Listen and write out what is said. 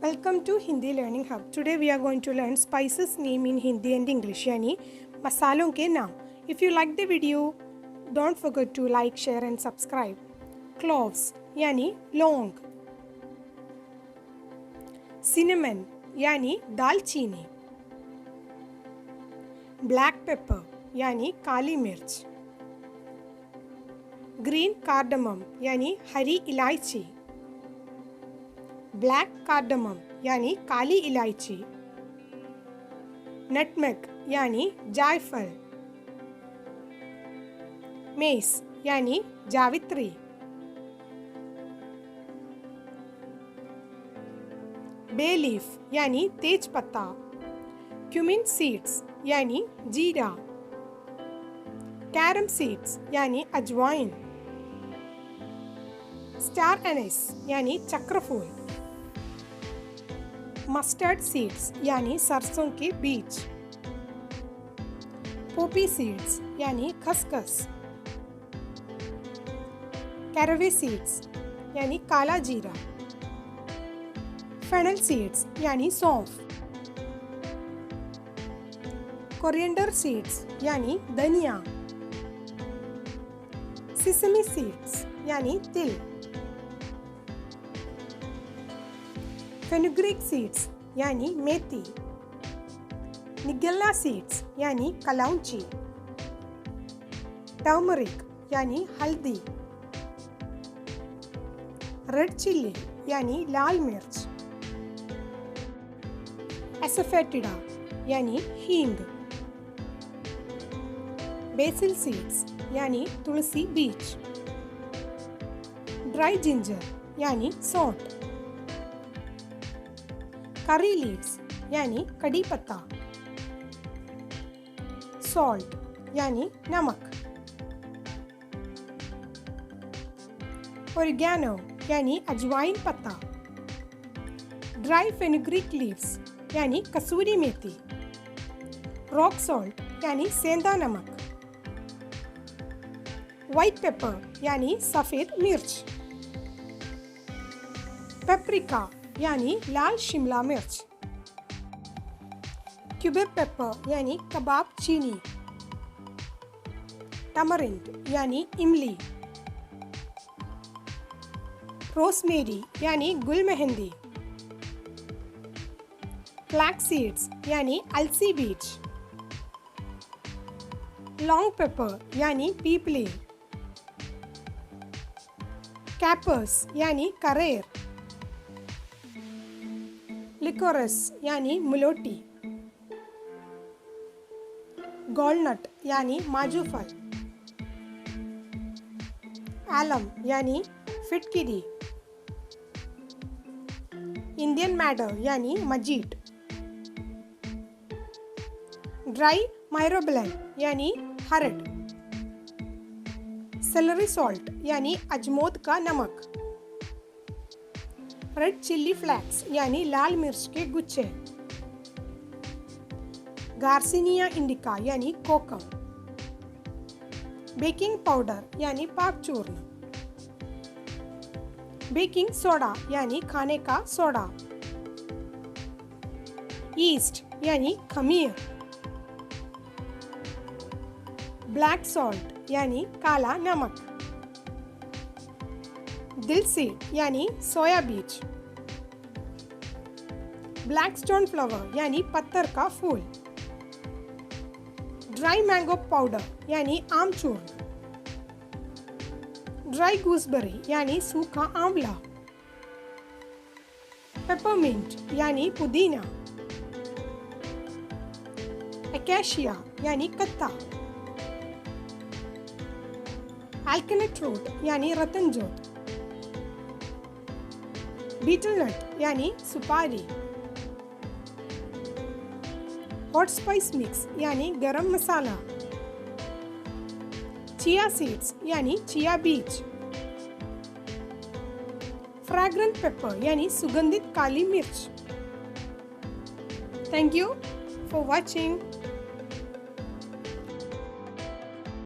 Welcome to Hindi Learning Hub. Today we are going to learn spices name in Hindi and English यानी मसालों के नाम. If you like the video, don't forget to like, share and subscribe. Cloves यानी लौंग. Cinnamon यानी दालचीनी. Black pepper यानी काली मिर्च. Green cardamom यानी हरी इलायची. ब्लैक कार्डमम यानी काली इलायची. नटमेग यानी जायफल. मेस यानी जावित्री. बे लीफ यानी तेज पत्ता. क्यूमिन सीड्स यानी जीरा. कैरम सीड्स यानी अजवाइन. स्टार एनिस यानी चक्रफूल. मस्टर्ड सीड्स यानी सरसों के बीज. पोपी सीड्स यानी खसखस. कैरवे सीड्स यानी काला जीरा. फेनल सीड्स यानी सौंफ. कोरिएंडर सीड्स यानी धनिया. सिसमी सीड्स यानी तिल. फेनुग्रीक सीड्स यानी मेथी. निगेल्ला सीड्स यानी कलौंजी. टर्मरिक यानी हल्दी. रेड चिल्ली यानी लाल मिर्च. एसोफेटिडा यानी हींग. बेसिल सीड्स यानी तुलसी बीज. ड्राई जिंजर यानी सौंठ. करी लीव्स यानी कड़ी पत्ता. सॉल्ट यानी नमक. ओरिगैनो यानी अजवाइन पत्ता. ड्राई फेनुग्रीक लीव्स यानी कसूरी मेथी. रॉक सॉल्ट यानी सेंधा नमक. वाइट पेपर यानी सफ़ेद मिर्च. पेपरिका यानी लाल शिमला मिर्च. क्यूबेक पेपर यानी कबाब चीनी. टमरिंड यानी इमली. रोसमेरी यानी गुल मेहंदी. फ्लैक्स सीड्स यानी अलसी बीज. लॉन्ग पेपर यानी पीपली. कैपर्स यानी करेर. लिकोरस यानी मुलोटी. गॉलनट यानी माजूफल. आलम यानी फिटकिरी. इंडियन मैडर यानी मजीट. ड्राई माइरोबलन यानी हरड. सेलरी सॉल्ट यानी अजमोद का नमक. रेड चिल्ली फ्लैक्स यानी लाल मिर्च के गुच्छे. गार्सिनिया इंडिका यानी कोकम. बेकिंग पाउडर यानी पाक चूर्ण. बेकिंग सोडा यानी खाने का सोडा. ईस्ट यानी खमीर. ब्लैक सॉल्ट यानी काला नमक. दिल सीड यानी सोया बीज. ब्लैक स्टोन फ्लावर यानी पत्थर का फूल. ड्राई मैंगो पाउडर यानी आमचूर्ण. ड्राई गूसबेरी यानी सूखा आंवला. पेपरमिंट यानी पुदीना. एकेशिया यानी कत्ता. अल्केनेट रूट यानी रतनजोत. बीटल नट यानी सुपारी. हॉट स्पाइस मिक्स यानी गरम मसाला. चिया सीड्स यानी चिया बीज. फ्रैग्रेंट पेपर यानी सुगंधित काली मिर्च. Thank you for watching.